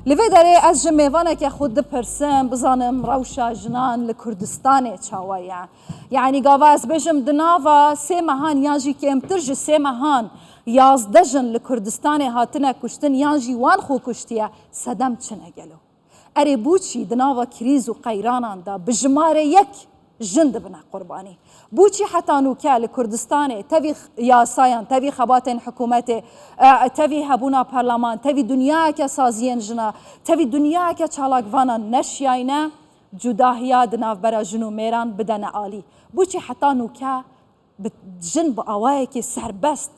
لێوێ دەرێ ئەس ژە میێوانێکە خود دپرسم بزانم ڕەوشە ژنان لە کوردستانê çawa یعنی گاوا ez bêjim di nava sê mehan yan jî kêmtir ji sê mehan 11 jin li Kurdistanê hatine kuştin yan jî wan xwe kuştiye sedem çine gelo. Erê bûçî di nava krîz û qeyranan da bi jimarê yek jin dibine qurbanî. Bûçî heta nûke li Kurdistanê tevî yasayan, tevî xebatên hikûmetê, tevî hebûna perlaman, tevî dunyayeke saziyên jina, tevî dunyayeke çalakvanan neşyayne cudahiya di navbera jin û mêran bidene alî. Bûçî heta nûke jin bi awayekê serbest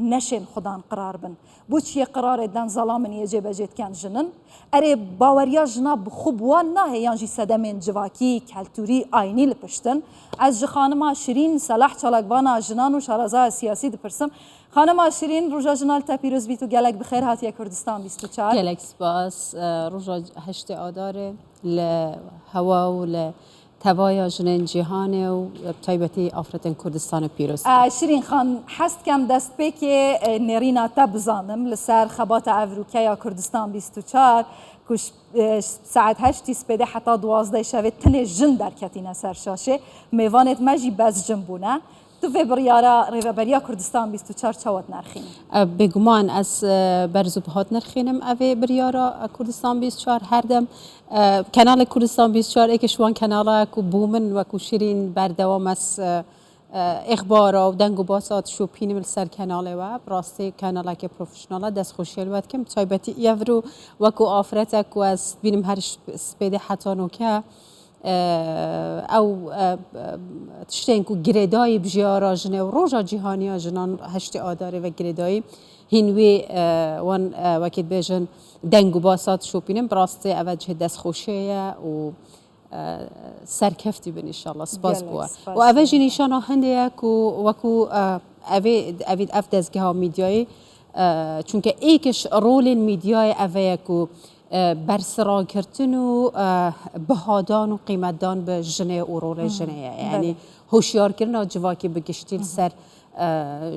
neşên xudan qirar bin. Bûçiye qirarê den zalamên yê cêbecê dikin jinin. Erê baweriya jina bi xwe bi wan nahe yan jî sedemên civakî, keltûrî, aynî li piştin. Ez ji xanima Şirîn Selah çalakvana jinan û şarazaya siyasî dipirsim. Xanima Şirîn roja jinan li te pîroz bît û gelek bi xêr hatiye Kurdistan 24. Gelek spas roja heştê adarê li hewa û li تەوایە ژنên cîhanê û taybetî Afretên Kurdistanê pîroz. Şirîn xan hest kem destpêkê nêrîna te bizanim li ser xebata Evrûkeya Kurdistan 24 ku saet 8 spêdê heta 12 şevê tinê jin derketîne ser şaşê mêvanê me jî bez jin bûne. Tu vê biryara Rêveberiya Kurdistan 24 çawa nerxînî? Bêguman ez berz û bihat nerxînim evê biryara Kurdistan 24 her dem Kanala Kurdistan 24 eke şwan kanala ku bûmin wekû Şirîn berdewam ez اخبارا و دنگ و باسات شوپینی مل سر کاناله و براستی کانالک پروفشناله دست خوشیل ود کم تایبتی یورو وکو آفرته کو از بینم هر سپیده حتی نوکه او تشتین کو گریدای بجیارا جنه و روژا جیهانی جنان هشت آداره و گریدای هنوی وان وکید بیجن دنگ و باسات شوپینم براستی اوجه دست خوشیه و سرکفتی بن انشالله سپاس بوا و اوجه نیشان هنده وکو اوید اف دزگه ها میدیای چونکه ایکش رول میدیای اوه کو برسرا کردن و بهادان و قیمتدان به جنه و رول جنه یعنی هوشیار کردن جواکی بگشتیل سر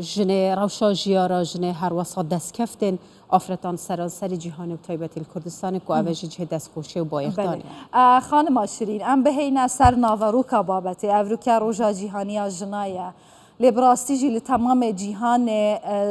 جنه روشا جیارا جنه هر وسط دست کفتن آفرتان سراسر جهان و تایبت کردستان کو اوجه جه دست خوشی و بایختانی. خانم شیرین ام بهینه سر ناوروکا بابتی اوروکا روژا جهانی جنایه لبراستی جی لتمام جهان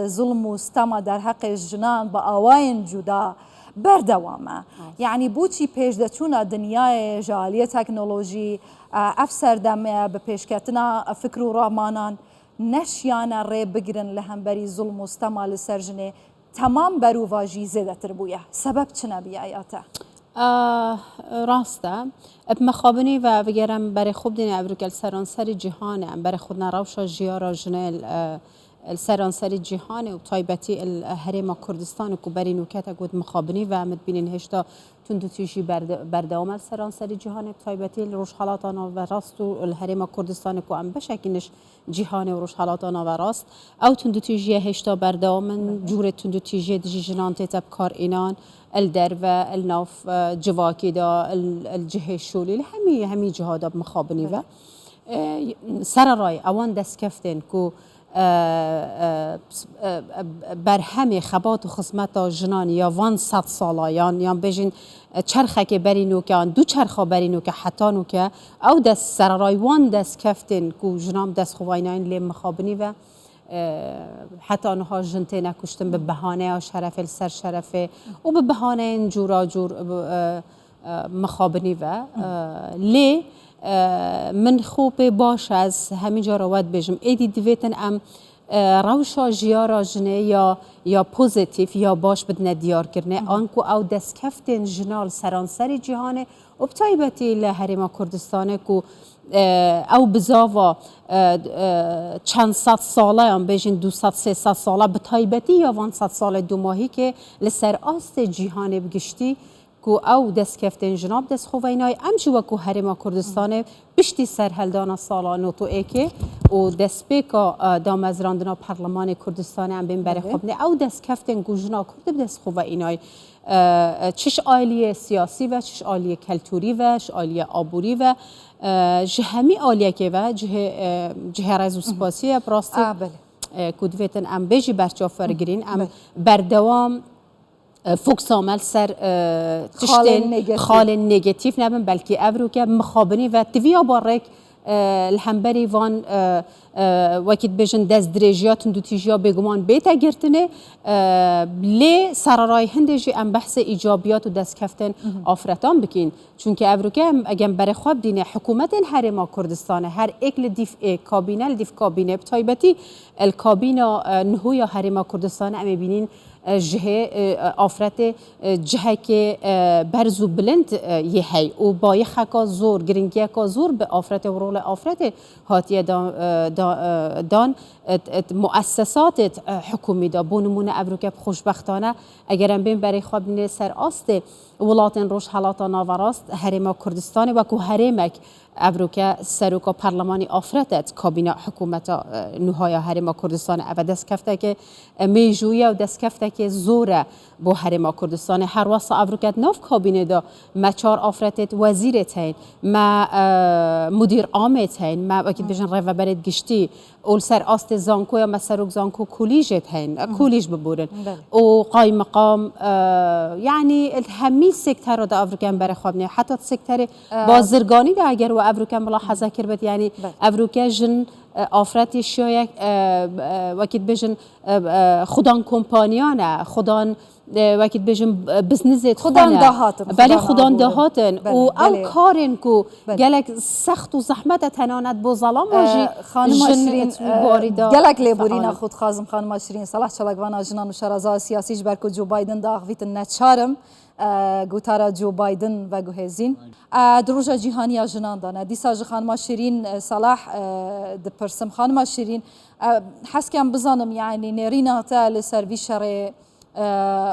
ظلم و ستما در حق جنان با آواین جدا بردوامه یعنی بوچی پیش دچونا دنیای جالی تکنولوژی افسر دم به پیشکتنا فکر و رامانان نشیانه ری بگیرن لهمبری ظلم و ستما لسرجنه تمام بروواجی زیده تر بویه سبب چنه بیایاته؟ راسته مخابنی و بگرم برای خوب دینه ابروکل سرانسر جهانه برای خود نراوشا جیارا جنه السرانسر جهان و طایبتی الهرم کردستان کو بری نوکت گود مخابنی و امد بینین هشتا تندو تیجی بردوام السرانسر جهان طایبتی روش حالاتانا و راست و الهرم کردستان کو ام بشکینش جهان و روش حالاتانا و راست او تندو تیجی هشتا بردوام جور تندو تیجی دجی جنان تیتب کار اینان الدر و الناف جواکی دا الجهه شولی همی جهادا مخابنی و سر رای اوان دست کفتن کو بر همه خبات و خدمت جنان یا وان 100 سالایان یا بجین چرخه که بری نوکان دو چرخه بری نوکه حتی نوکه او دست سرای وان دست کفتن کو جنام دست خویناین لیم مخابنی و حتی آنها جنته نکشتن به بهانه شرف سر شرفه و به بهانه جورا جور مخابنی و لی من خوب باش از همین جا رواد بجم ایدی دویتن ام روشا جیارا جنه یا پوزیتیف یا باش بدن دیار کرنه آنکو او دست کفتن جنال سرانسری جهانه و بطایبتی لحرم کردستانه کو او بزاوا چند صد ساله هم بجین 200-300 ساله بطایبتی یا 100 ساله دو ماهی که لسر آست جهانه بگشتی کو او دست کفتن جناب دست خوینای امشو وکو هرما کردستان بشتی سرهلدان سالا نوتو ایکی و دست بیکا دامزراندنا پارلمان کردستان ام بین بر خوبنه او دست کفتن گوجنا کرد دست خوینای چش عالیه سیاسی و چش عالیه کلتوری و چش عالیه آبوری و جهمی عالیه که و جه رزو سپاسیه براستی کدویتن ام بیجی برچاف فرگرین ام بردوام فوکس عمل سر خال خال نگاتیو نبن بلکه ابرو که مخابنی و تویا بارک الهمبری وان وقت بجن دست درجات دو تیجا بگمان بیت گرتنه لی سرارای هندجی ام بحث ایجابیات و دست کفتن آفرتان بکین چون که ابروکه اگم بر خواب دینه حکومت هرما کردستان هر اکل دیف کابینه دیف کابینه بتایبتی الکابینا نهویا هرما کردستان ام بینین جهه آفرت جهه که برزو بلند یه هی و با یه خکا زور گرینگی کا زور به آفرت و رول آفرت هاتیه دان مؤسسات حکومی دا بونمون ابروکه خوشبختانه اگرم بین برای خواب سر آسته ولاتن روش حالات ناوراست هرما کردستان و کو هرمک ابروکه سروکا پارلمانی آفرتت کابینه حکومت نوهای هرما کردستان و دست کفته که میجویه و دست کفته که زوره با هرما کردستان هر واسه ابروکت ناف کابینه دا مچار آفرتت وزیرت هین ما مدیر عامت هین ما وقتی بجن روا برد گشتی اول سر آست زانکو یا مسروک زانکو کولیجت هین کولیج ببورن و قای مقام یعنی همی سکتر دا افریقیان برای خوابنی حتی سکتر بازرگانی دا اگر و افریقیان ملاحظه کرد یعنی افریقیا جن آفرتی شاید وقتی بجن خودان کمپانیانه خودان وقتی بجن بزنس خودان دهاتن بله خودان دهاتن و او کارن کو گلک سخت و زحمت تنانت با ظلام واجی خانم شیرین گلک لیبورینا خود خازم خانم شیرین صلاح چلاگوان جنان و شرازا سیاسیش برکو جو بایدن داغویت نچارم گوتارا جو بایدن و گوهزین دروجا جهانی جنان دانه دیسا خانم شیرین صلاح دپرسم خانم شیرین حسکم بزنم یعنی نرینا تا لسروی شر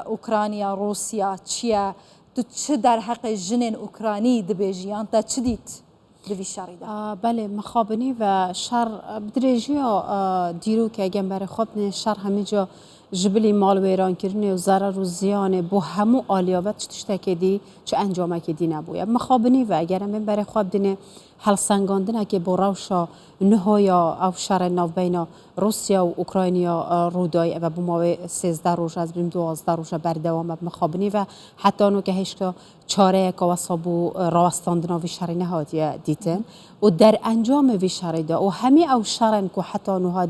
اوکراینیا روسیا چیه تو چه در حق جنین اوکراینی دبیجیان تا چه دیت دوی شری ده بله مخابنی و شر بدرجیا دیرو که اگه برای خواب شر همه جا جبلی مال ویران کردن و ضرر و زیان با همو آلیاوت چه تشتکی چه انجامه که دی نبوده مخابنی و اگر من برای خواب دینه حل سنگاندنه که با روشا نهایا او شر ناو بین روسیا و اوکراینیا رودای و بماوی 13 روز از بیم 12 روز بردوام مخابنی و حتی نو که هشتا چاره که واسابو راستاندن وی شر نهادی دیتن و در انجام وی شر دا و همی او شرن که حتی نوها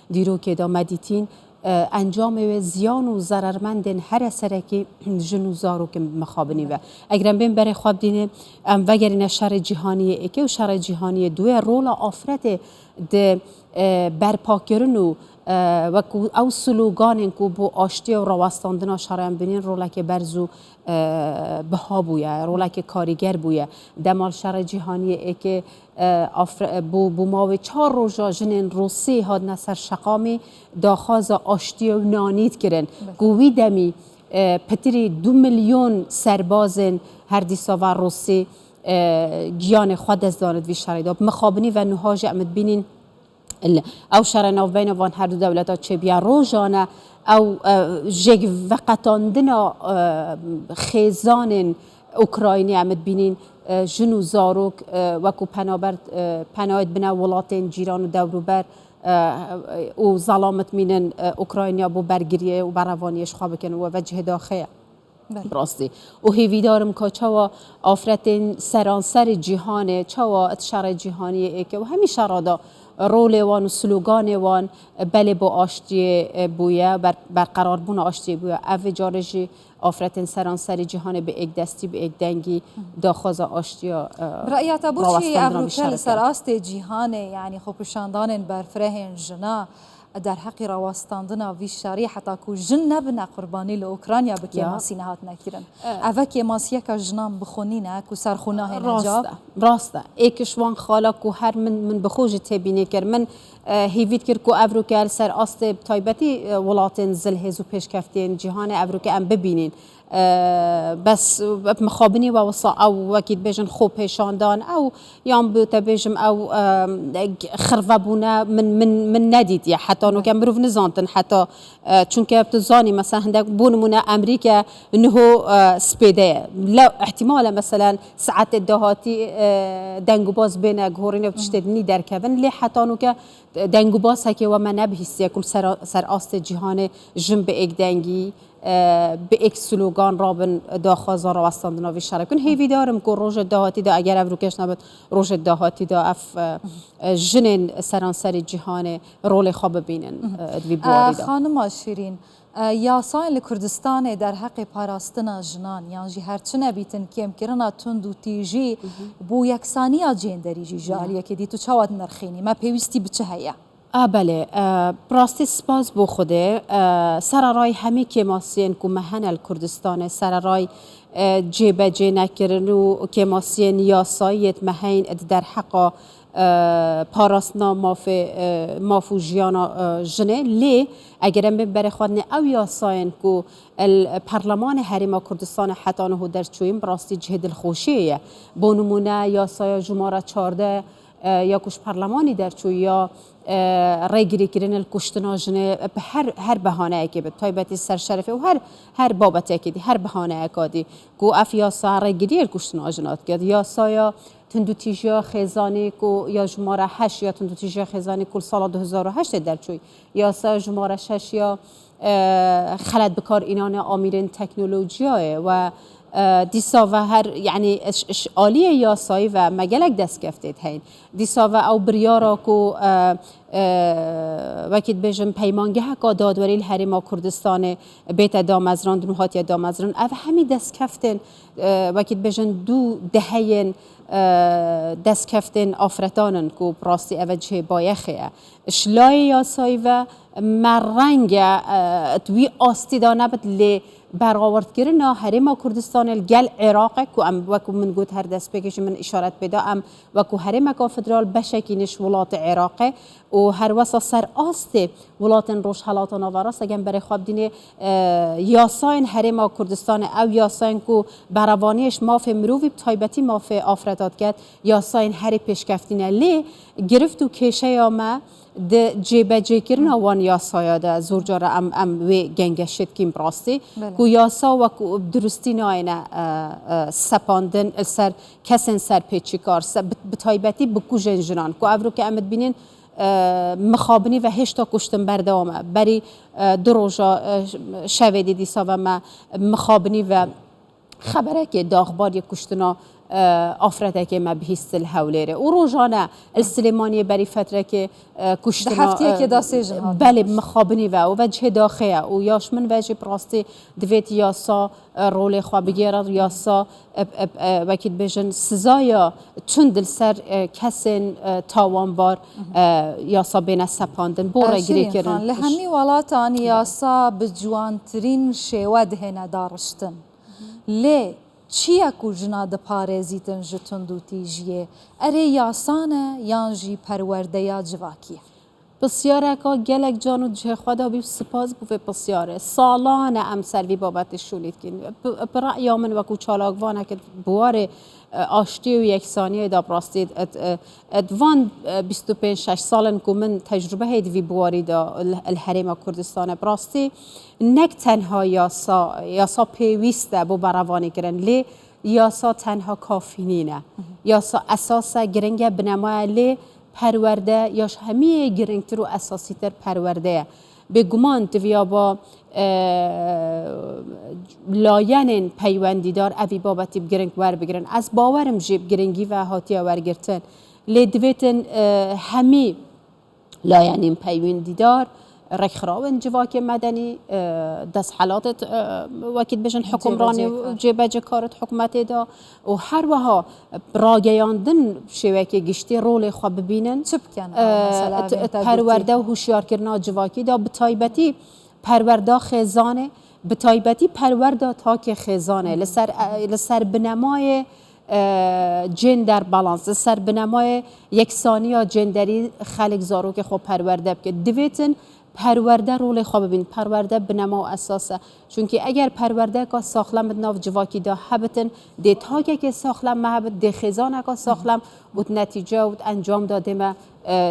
دیرو که دا مدیتین انجام و زیان و ضررمندن هر سرکی جنوزارو که مخابنی و اگرم بین برای خواب دینه وگرین شر جهانی اکی و شر جهانی دوی رول آفرت ده برپا کردن و او سلوگان که با آشتی و رواستاندن شرم بینین رولا که برزو بها بویه رولا که کاریگر بویه دمال شر جهانی که بو ماوی 4 روزا جنین روسی هاد نسر شقامی داخاز آشتی و نانید کرن گوی دمی پتری 2 میلیون سربازن هر دیسا و روسی گیان خود از داند وی شریدا مخابنی و نهاج امد بینین او شر ناو بین وان هر دو دولتا چه بیا روزانه او جگ وقتاندنا خیزان اوکراینی امد بینین جنو زاروک وکو پناهید بنا ولاتین جیران و دوروبر و ظلامت مینن اوکراینیا بو برگریه و بروانیش خواب کن و وجه داخله راستی و هیویدارم که چوا آفرتین سرانسر جهانه چوا اتشار جهانیه که و همیشه رادا رول وان و سلوگان وان بله با آشتی بویه برقرار بون آشتی بویه او جارجی آفرتین سرانسر جهان به یک دستی به یک دنگی داخاز آشتی رأیت ابو چی افروکل سراست جهانه یعنی خوبشاندان برفرهن جنا در حق رواستاندن وی شری حتی کو جن نبنا قربانی لاوکراینیا بکی ماسی نهات نکردن اوه که ماسی که جنام بخونینه کو سرخونه نجاب راسته ایکشوان خالا کو هر من بخوج تبینه کر من هیوید کر کو افروکل سر است تایبتی ولاتن زلهزو پیش کفتین جهان افروکل ام ببینین بس مخابنی و وصا او وکید بجن خوب پیشاندان او یام بوده بجم او خرفبونه من ندید یا حتی نو کم بروف نزانتن حتی چون که بتزانی مثلا هندک بونمونه امریکا نهو سپیده لا احتمالا مثلا ساعت دهاتی دنگو باز بین گورینه و تشتدنی در کبن لی حتی نو که دنگو باز هکی و من نبهیستی کل سر آست جهان جنب ایک دنگی به یک سلوگان رابن داخوازا را وستاندناوی شرکن هیوی دارم که روش دهاتی دا اگر افروکش نبود روش دهاتی دا اف جنین سرانسری جهان رول خواب ببینن دوی بواری دا. خانم شیرین یاسای لکردستان در حق پاراستنا جنان یعنی جی هرچه نبیتن کم کرنا تند و تیجی بو یکسانی جندری جی جالیه که دی تو چاوت نرخینی ما پیوستی بچه هیا بله براستی سپاس بو خوده سرارای همی که ماسین که مهن کردستان سرارای جیبه جی نکرن و که ماسین یاسایت مهین در حق پاراستنا مافو جیانا جنه لی اگرم ببره خودنه او یاساین که الپرلمان حریم کردستان حتی نه در چویم براستی جهد الخوشیه با نمونه یاسای جماره 14 یا کش پرلمانی در چوی یا ریگری کردن الکشتنا جنه به هر بهانه اکی به تایبتی سرشرفه و هر بابت اکی هر بهانه اکادی کو اف یاسا ریگری الکشتنا جنات کرد یاسایا تندوتیجیا خزانی کو یا جماره 8 یا تندوتیجیا خزانی کل سال 2008 در چوی یاسا جماره 6 یا خلد بکار اینان آمیرین تکنولوژیاه و دیسا و هر یعنی عالیه یاسایی و مگلک دست گفتید هین دیسا و او بریارا کو وکید بجم پیمانگه کا دادوری حریم کردستان بیت دامزران دنوهات یا دامزران او همی دست گفتن وکید بجم دو دهین دست کفتن آفرتانن کو براستی اوجه بایخه شلای یاسایی و مرنگ توی آستیدانه بد لی برآورد کردن حریم کردستان الگل عراق کو ام وکو من گوت هر دست بکش من اشارت بدا ام وکو حریم کا فدرال بشکینش ولات عراق و هر وسا سر آست ولات روش حالات نواراست اگه برای خواب دینه یاساین حریم کردستان او یاساین کو بروانیش ماف مروی تایبتی ماف آفرادات کرد یاساین هری پیشکفتینه لی گرفت و کشه یا ما د جیبه جی کردن وان یاسایا ده زور جاره ام وی گنگشت کیم براستی کو یاسا و کو درستی ناینه سپاندن سر کسن سر پیچی کار بتایبتی بکو جنجنان کو افرو که امد بینین مخابنی و هشتا کشتن بردامه بری دروجا شویدی دیسا و ما مخابنی و خبره که داغبار یک کشتنا آفرده که ما بهیست الحولیره و روزانه السلیمانی بری فتره که کشتنا هفته که داسته جهاد بله مخابنی و وجه داخله و یاش من وجه براستی دویت یاسا رول خواه بگیرد یاسا وکید بجن سزایا چون دل سر کسین تاوانبار یاسا بین سپاندن بوره گری کردن لهمی ولاتان یاسا بجوانترین شیوه دهنه دارشتن لی چیه کو جنا د پارێزیتن ji tund û tîjiyê erê yasane yan jî perwerdeya civakî پسیارکا گلک جانو جه خدا بی سپاس بوده پسیاره سالانه ام سروی بابت شولید کن برای من وکو چالاگوانه که بواره آشتی و یکسانی دا براستید ادوان 25-6 سالن که من تجربه هیدوی بواری دا الحریم کردستان براستی نک تنها یاسا پیوسته بو بروانی کرن لی یاسا تنها کافی نینه یاسا اساس گرنگ بنمای لی پرورده یاش همیه گرنگتر و اساسی تر پرورده به گمان تویا با لاین پیوندیدار اوی بابتی بگرنگ ور بگیرن از باورم جیب گرنگی و هاتی ورگرتن لیدویتن همی لاین پیوندیدار رخراون جواک مدنی دست حالات وکید بجن حکمرانی جیبه کارت حکومت دا و هر وها راگیاندن شوکه گشتی رول خواب ببینن چه بکنه پرورده و هوشیار کردن جواکی دا بتایبتی پرورده خزانه بتایبتی پرورده تاک خزانه لسر بنمای جندر بالانس لسر بنمای یکسانی یا جندری خلق زارو که خوب پرورده بکه دویتن پرورده رول خواب ببین پرورده بنما و اساسه چون که اگر پرورده که ساخلم بدناف جواکی دا حبتن دیت هاگه که ساخلم محبت دی خیزانه که ساخلم بود نتیجه و انجام داده ما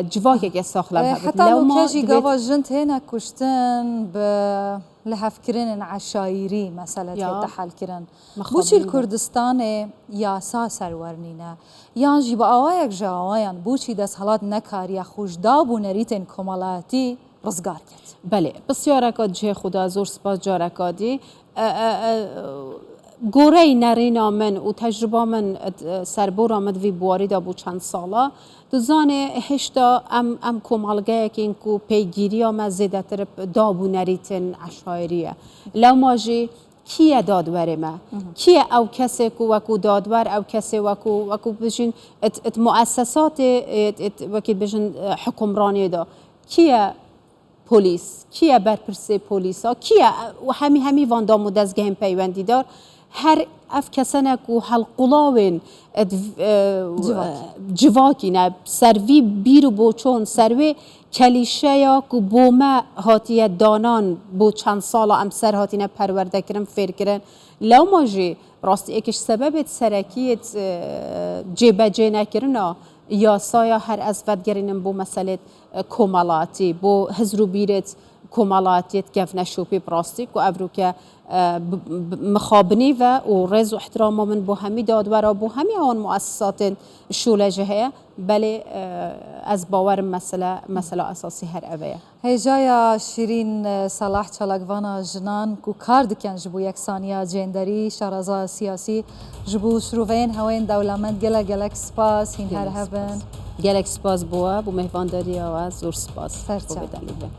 جواکی که ساخلم محبت حتی لو کجی گوا جنت هنه کشتن به لحف کرن عشایری مثلا تحل کرن بوچی الکردستان یاسا سرورنینه یعنی با آوایک جاوایان بوچی دست حالات نکاری خوش دابو نریتن کمالاتی ڕزگار کرد. بله بسیارکات جه خدا زور سپاس جارکادی گوره نرینا من و تجربه من سربور آمد وی بواری دا بو چند ساله دوزانه هشتا ام کمالگه که اینکو پیگیری آمد زیده تر دابو نریتن عشایریه لو ماجی کیه دادوره ما کیه او کسی که وکو دادور او کسی وکو بجین ات مؤسسات وکی بجین حکمرانی دا کیه پلیس کیه برپرسی پلیسا کیه و همی واندام و دزگهم پیوندی دار هر اف کسانه که حلقلاوین جواکی نه سروی بیرو بوچون سروی کلیشه یا که بومه هاتیه دانان بو چند سال ام سر هاتینه پرورده کرن فیر کرن لو ماجی راستی اکش سبب سرکیت جیبه جی نکرنا یا سایا هر از ودگرینم بو مسئله کمالاتی بو هزرو بیرت کمالاتیت کف نشوپی براستیک و افرو که مخابنی و رز و احترام من بو همی دادورا بو همی آن مؤسسات شولجه هیا بله از باور مسئله اساسی هر اوه هجایا شیرین صلاح چالکوانا جنان کو کار دکن جبو یکسانیا جندری شارزا سیاسی جبو شروعین هوین دولمند گلک سپاس هین هر هبن گلک سپاس بوا بو مهوانداری آواز زور سپاس سرچه